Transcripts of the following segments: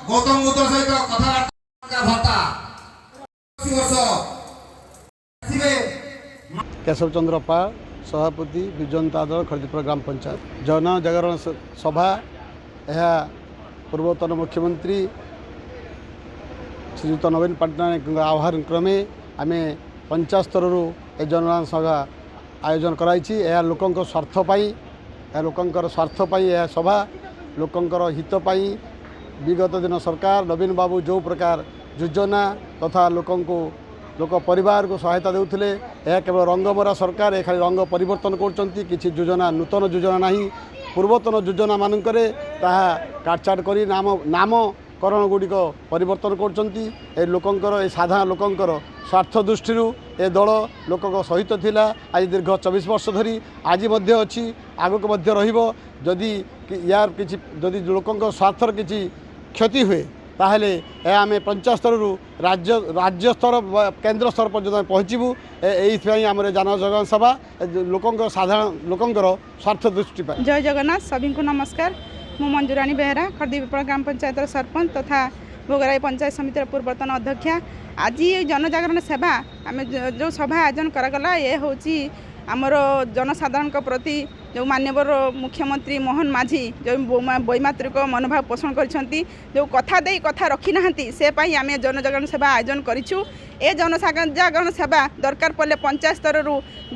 गौतम बुद्ध सहित कथबार्ता भत्ता केशव चंद्र पाल सभापति विजु जनता दल खड़दीपुर ग्राम पंचायत जन जागरण सभा यह पूर्वतन मुख्यमंत्री श्रीयुत नवीन पट्टनायक आह्वान क्रमे आम पंचायत स्तर ए जनगणना सभा आयोजन कराई। यह लोकंर स्वार्थ लोकंर स्वार्थ यह सभा लोकंर हित पाई विगत दिन सरकार नवीन बाबू जो प्रकार योजना तथा लोक परिवार को सहायता देउथिले यह केवल रंगमरा सरकार खाली रंग परिवर्तन करचंती किछि योजना नूतन योजना नहीं पूर्वतन योजना मानकरे ताहा काटछाट करी नामकरण गुड़िक परिवर्तन करचंती ए लोकंकर ए साधारण लोकंकर स्वार्थ दृष्टि ए दल लोक सहित थिला आज दीर्घ 24 वर्ष धरी आज मध्य अछि आगक मध्य रहिबो जदि यार किछि जदि लोकंकर स्वार्थर किछि क्षति हुए ताहले आम पंचायत स्तर राज्य स्तर केन्द्र स्तर पर्यटन पहुँचबू यही आम जनजागरण सभा लोकंर साधारण लोकंर स्वार्थ दृष्टि पाई। जय जगन्नाथ सभी को नमस्कार। मु मंजूरानी बेहरा खड़दीपुर ग्राम पंचायत सरपंच तथा भोगराई पंचायत समिति पूर्वतन अध्यक्षा। आज जनजागरण सेवा आम जो सभा आयोजन करागला ये हूँ आमर जनसाधारण प्रति जो माननीय मुख्यमंत्री मोहन माझी जो वैमात्रिक मनोभाव पोषण करछंती जो कथा दे कथा रखी नाहंती से पाई आमे जनजागरण सेवा आयोजन करिछु। ए जनजागरण सेवा दरकार पड़े पंचायत स्तर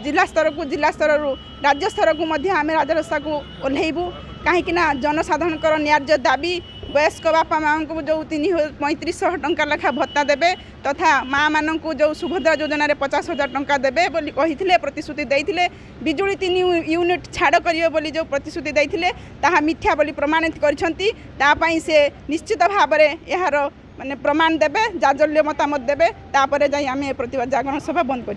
जिला स्तर को जिला स्तर राज्य स्तर को मध्य आमे राजरास्ता को ओह्लैबू कहीं जनसाधारण न्याय्य दाबी वयस्क बापा माँ को जो 3500 टंका लेखा भत्ता देबे तथा माँ मान को जो सुभद्रा योजन 50,000 टंका देबे बोली कही प्रतिश्रुति देइथिले बिजुली 3 यूनिट छाड़ करियो बोली जो प्रतिश्रुति देइथिले ताहा मिथ्या बोली प्रमाणित करछंती तापाई से निश्चित भाव में यार माने प्रमाण देबे जाजल्य मतामत देबे तापरे जाई आमे प्रतिवाद जागरण सभा बंद करी।